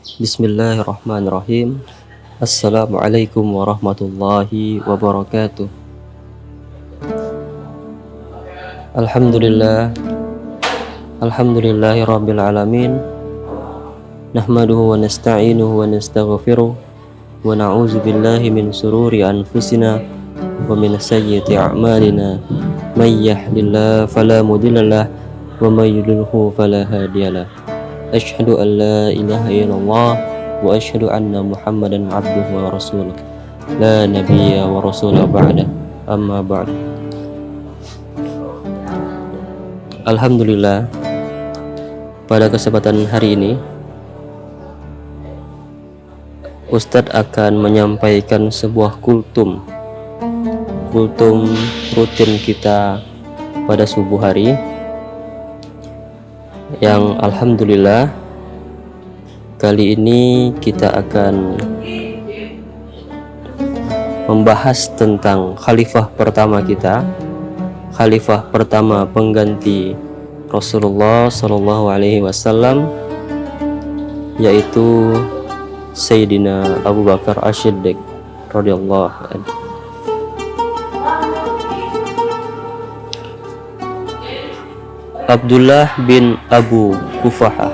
Bismillahirrahmanirrahim. Assalamualaikum warahmatullahi wabarakatuh. Alhamdulillahi rabbil alamin. Nahmaduhu wa nasta'inuhu wa nastaghfiruh wa na'udzu billahi min sururi anfusina wa min sayyiati a'malina. May yahdihillahu fala mudhillalah wa may yudlilhu fala hadiyalah. Asyhadu an la ilaha illallah wa asyhadu anna Muhammadan abduhu wa rasuluh. La nabiyya wa rasulah ba'da. Amma ba'd. Alhamdulillah, pada kesempatan hari ini Ustadz akan menyampaikan sebuah kultum rutin kita pada subuh hari, yang alhamdulillah kali ini kita akan membahas tentang khalifah pertama kita, khalifah pertama pengganti Rasulullah Shallallahu Alaihi Wasallam, yaitu Sayyidina Abu Bakar As-Siddiq radhiyallahu anhu. Abdullah bin Abu Quhafah,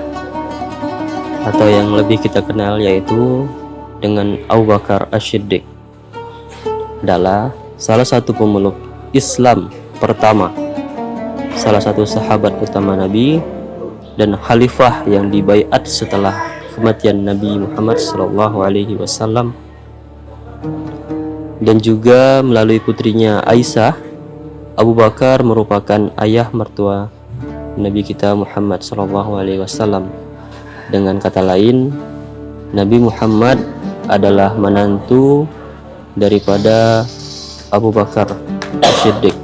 atau yang lebih kita kenal yaitu dengan Abu Bakar As-Siddiq, adalah salah satu pemeluk Islam pertama, salah satu sahabat utama Nabi, dan khalifah yang dibaiat setelah kematian Nabi Muhammad SAW, dan juga melalui putrinya Aisyah. Abu Bakar merupakan ayah mertua Nabi kita Muhammad SAW. Dengan kata lain, Nabi Muhammad adalah menantu daripada Abu Bakar As-Siddiq.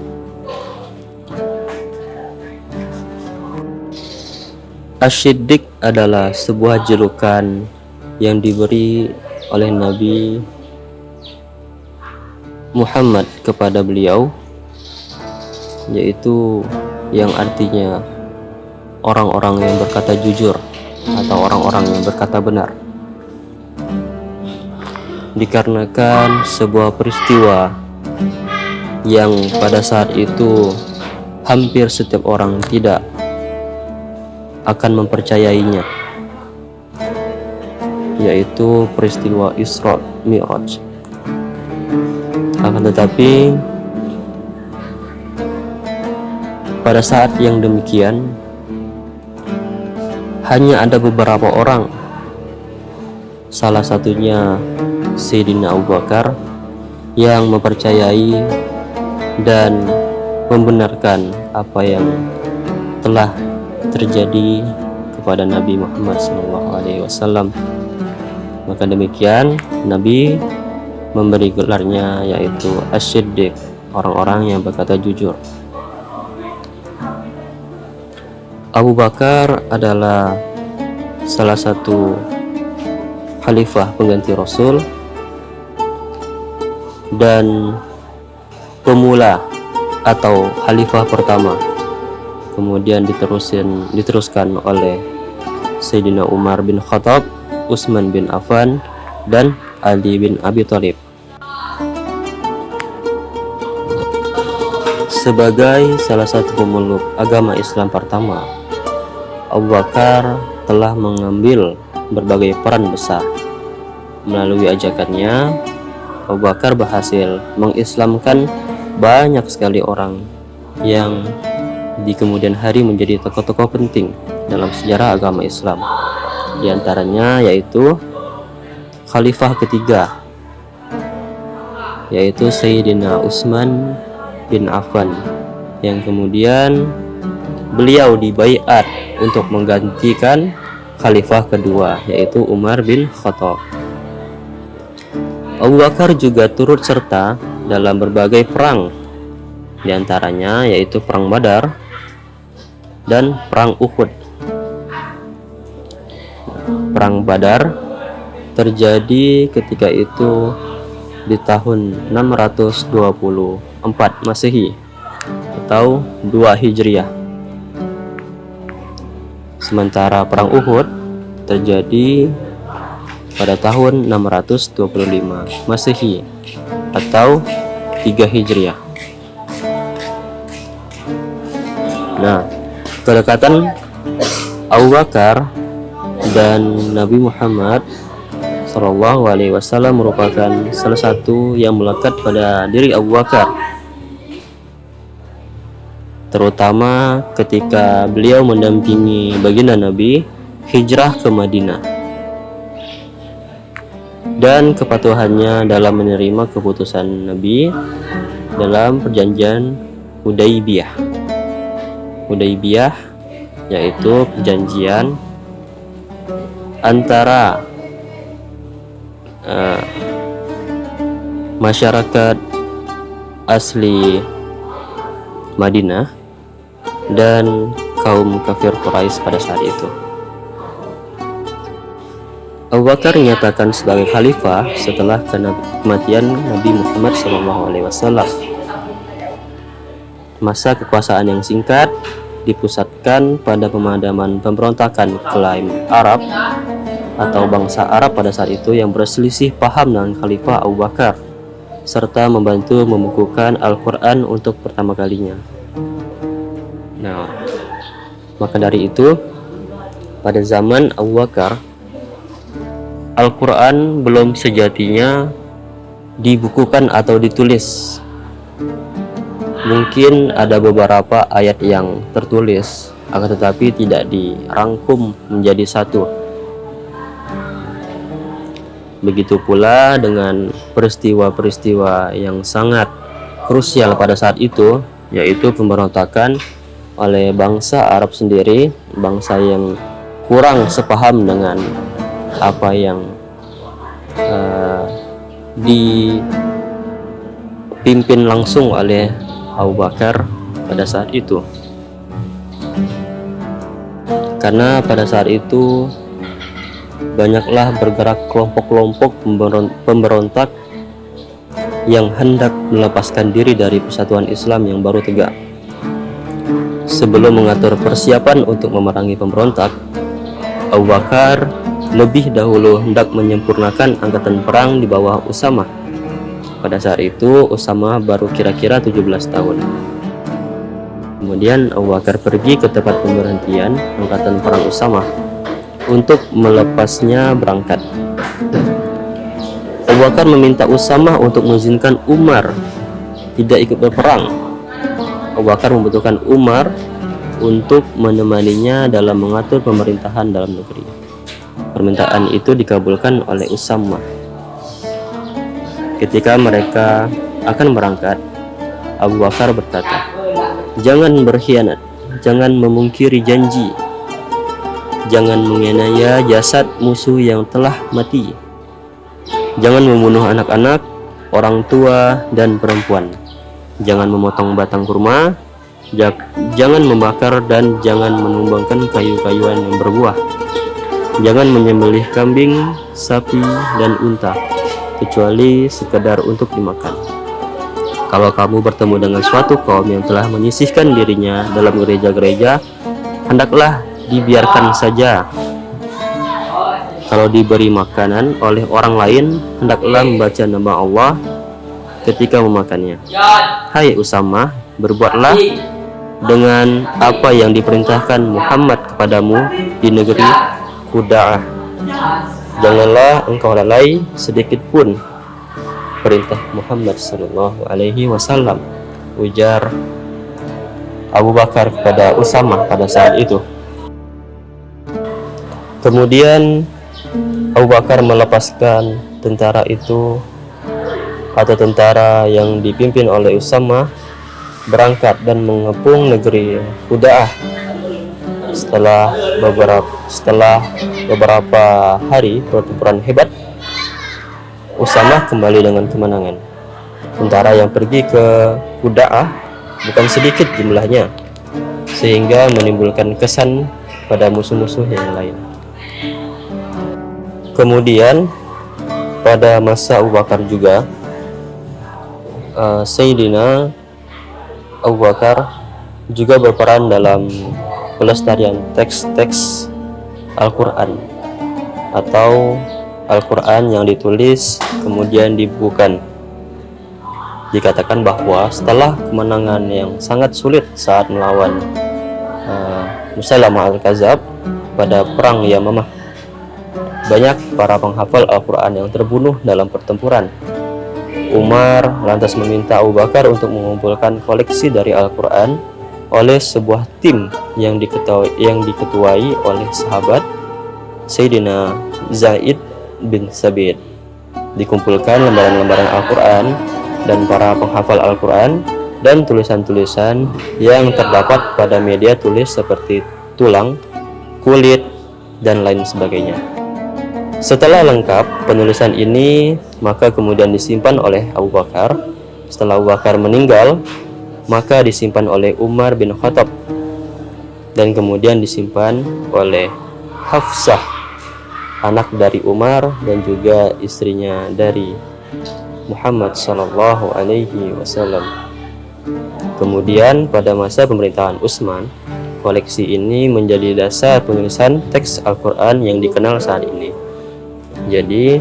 As-Siddiq adalah sebuah julukan yang diberi oleh Nabi Muhammad kepada beliau, yaitu yang artinya orang-orang yang berkata jujur atau orang-orang yang berkata benar. Dikarenakan sebuah peristiwa yang pada saat itu hampir setiap orang tidak akan mempercayainya, yaitu peristiwa Isra Mi'raj. Akan tetapi pada saat yang demikian, hanya ada beberapa orang, salah satunya Sayyidina Abu Bakar, yang mempercayai dan membenarkan apa yang telah terjadi kepada Nabi Muhammad SAW. Maka demikian Nabi memberi gelarnya yaitu As-Siddiq, orang-orang yang berkata jujur. Abu Bakar adalah salah satu khalifah pengganti Rasul dan pemula atau khalifah pertama. Kemudian diteruskan oleh Sayyidina Umar bin Khattab, Utsman bin Affan, dan Ali bin Abi Thalib. Sebagai salah satu pemeluk agama Islam pertama, Abu Bakar telah mengambil berbagai peran besar. Melalui ajakannya, Abu Bakar berhasil mengislamkan banyak sekali orang yang di kemudian hari menjadi tokoh-tokoh penting dalam sejarah agama Islam. Di antaranya yaitu khalifah ketiga, yaitu Sayyidina Utsman bin Affan, yang kemudian beliau dibaiat untuk menggantikan khalifah kedua, yaitu Umar bin Khattab. Abu Bakar juga turut serta dalam berbagai perang, di antaranya yaitu perang Badar dan perang Uhud. Perang Badar terjadi ketika itu di tahun 624 Masehi atau 2 Hijriah. Sementara perang Uhud terjadi pada tahun 625 Masehi atau 3 Hijriah. Nah, kedekatan Abu Bakar dan Nabi Muhammad Shallallahu Alaihi Wasallam merupakan salah satu yang melekat pada diri Abu Bakar, terutama ketika beliau mendampingi baginda Nabi hijrah ke Madinah dan kepatuhannya dalam menerima keputusan Nabi dalam perjanjian Hudaybiyah. Hudaybiyah yaitu perjanjian antara masyarakat asli Madinah dan kaum kafir Quraisy pada saat itu. Abu Bakar dinyatakan sebagai khalifah setelah kematian Nabi Muhammad SAW. Masa kekuasaan yang singkat dipusatkan pada pemadaman pemberontakan klaim Arab atau bangsa Arab pada saat itu yang berselisih paham dengan Khalifah Abu Bakar, serta membantu membukukan Al-Quran untuk pertama kalinya. Nah, maka dari itu pada zaman Abu Bakar Al-Quran belum sejatinya dibukukan atau ditulis. Mungkin ada beberapa ayat yang tertulis, akan tetapi tidak dirangkum menjadi satu. Begitu pula dengan peristiwa-peristiwa yang sangat krusial pada saat itu, yaitu pemberontakan oleh bangsa Arab sendiri, bangsa yang kurang sepaham dengan apa yang dipimpin langsung oleh Abu Bakar pada saat itu. Karena pada saat itu banyaklah bergerak kelompok-kelompok pemberontak yang hendak melepaskan diri dari persatuan Islam yang baru tegak. Sebelum mengatur persiapan untuk memerangi pemberontak, Abu Bakar lebih dahulu hendak menyempurnakan angkatan perang di bawah Usamah. Pada saat itu Usamah baru kira-kira 17 tahun. Kemudian Abu Bakar pergi ke tempat pemberhentian angkatan perang Usamah untuk melepasnya berangkat. Abu Bakar meminta Usamah untuk mengizinkan Umar tidak ikut berperang. Abu Bakar membutuhkan Umar untuk menemaninya dalam mengatur pemerintahan dalam negeri. Permintaan itu dikabulkan oleh Usamah. Ketika mereka akan berangkat, Abu Bakar berkata, "Jangan berkhianat, jangan memungkiri janji, jangan menganiaya jasad musuh yang telah mati, jangan membunuh anak-anak, orang tua, dan perempuan, jangan memotong batang kurma, jangan membakar, dan jangan menumbangkan kayu-kayuan yang berbuah. Jangan menyembelih kambing, sapi, dan unta, kecuali sekedar untuk dimakan. Kalau kamu bertemu dengan suatu kaum yang telah menyisihkan dirinya dalam gereja-gereja, hendaklah dibiarkan saja. Kalau diberi makanan oleh orang lain, hendaklah membaca nama Allah ketika memakannya. Hai Usamah, berbuatlah dengan apa yang diperintahkan Muhammad kepadamu di negeri Khuda'ah. Janganlah engkau lalai sedikit pun perintah Muhammad sallallahu alaihi wasallam," ujar Abu Bakar kepada Usamah pada saat itu. Kemudian Abu Bakar melepaskan tentara itu atau tentara yang dipimpin oleh Usamah berangkat dan mengepung negeri Khuda'ah. Setelah beberapa hari pertempuran hebat, Usamah kembali dengan kemenangan. Tentara yang pergi ke Khuda'ah bukan sedikit jumlahnya, sehingga menimbulkan kesan pada musuh-musuh yang lain. Kemudian pada masa Abu Bakar juga, Sayyidina Abu Bakar juga berperan dalam pelestarian teks-teks Al-Quran atau Al-Quran yang ditulis kemudian dibukukan. Dikatakan bahwa setelah kemenangan yang sangat sulit saat melawan Musailamah Al-Kadzab pada perang Yamamah, banyak para penghafal Al-Quran yang terbunuh dalam pertempuran. Umar lantas meminta Abu Bakar untuk mengumpulkan koleksi dari Al-Quran oleh sebuah tim yang diketuai oleh sahabat Sayyidina Zaid bin Sabit. Dikumpulkan lembaran-lembaran Al-Quran dan para penghafal Al-Quran dan tulisan-tulisan yang terdapat pada media tulis seperti tulang, kulit, dan lain sebagainya. Setelah lengkap penulisan ini, maka kemudian disimpan oleh Abu Bakar. Setelah Abu Bakar meninggal, maka disimpan oleh Umar bin Khattab dan kemudian disimpan oleh Hafsah, anak dari Umar dan juga istrinya dari Muhammad Sallallahu Alaihi Wasallam. Kemudian pada masa pemerintahan Utsman, koleksi ini menjadi dasar penulisan teks Al-Quran yang dikenal saat ini. Jadi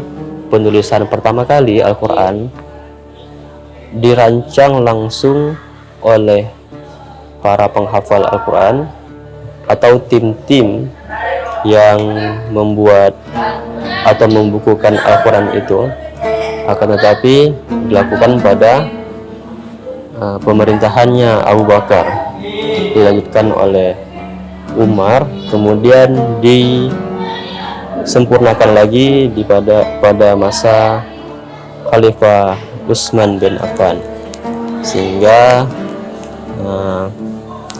penulisan pertama kali Al-Quran dirancang langsung oleh para penghafal Al-Quran atau tim-tim yang membuat atau membukukan Al-Quran itu, akan tetapi dilakukan pada pemerintahannya Abu Bakar, dilanjutkan oleh Umar, kemudian disempurnakan lagi pada masa Khalifah Utsman bin Affan, sehingga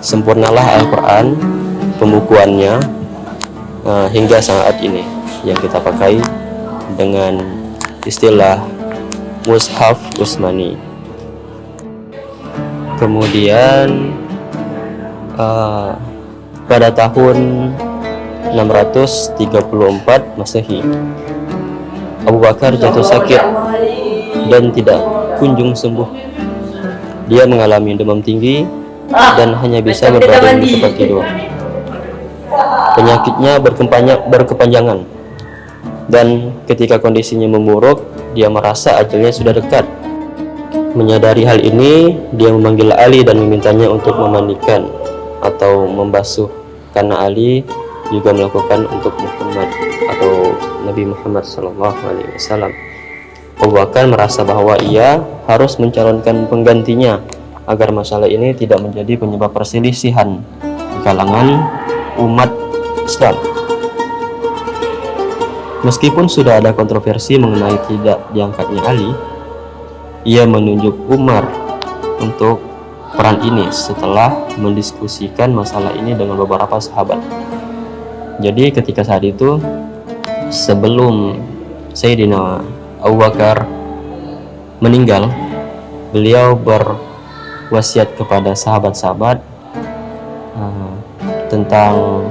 sempurnalah Al-Quran pembukuannya hingga saat ini yang kita pakai dengan istilah Mushaf Utsmani. Kemudian pada tahun 634 Masehi, Abu Bakar jatuh sakit dan tidak kunjung sembuh. Dia mengalami demam tinggi dan hanya bisa berbaring di tempat tidur. Penyakitnya berkepanjangan, dan ketika kondisinya memburuk, dia merasa ajalnya sudah dekat. Menyadari hal ini, dia memanggil Ali dan memintanya untuk memandikan atau membasuh, karena Ali juga melakukan untuk Muhammad atau Nabi Muhammad SAW. Abu Bakar merasa bahwa ia harus mencalonkan penggantinya agar masalah ini tidak menjadi penyebab perselisihan di kalangan umat Islam. Meskipun sudah ada kontroversi mengenai tidak diangkatnya Ali, ia menunjuk Umar untuk peran ini setelah mendiskusikan masalah ini dengan beberapa sahabat. Jadi ketika saat itu, sebelum Sayyidina Abu Bakar meninggal, beliau berwasiat kepada sahabat-sahabat tentang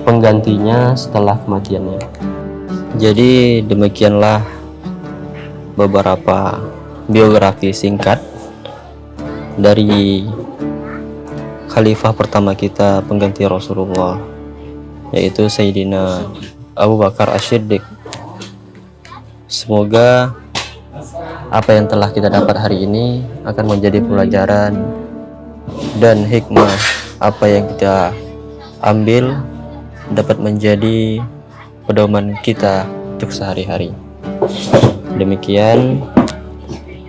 penggantinya setelah kematiannya. Jadi demikianlah beberapa biografi singkat dari khalifah pertama kita pengganti Rasulullah, yaitu Sayyidina Abu Bakar As-Siddiq. Semoga apa yang telah kita dapat hari ini akan menjadi pelajaran dan hikmah. Apa yang kita ambil dapat menjadi pedoman kita untuk sehari-hari. Demikian,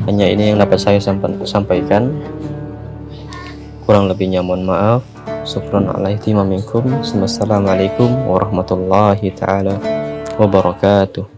hanya ini yang dapat saya sampaikan. Kurang lebihnya mohon maaf. Syukran alaihi wa minkum. Wassalamualaikum warahmatullahi taala wabarakatuh.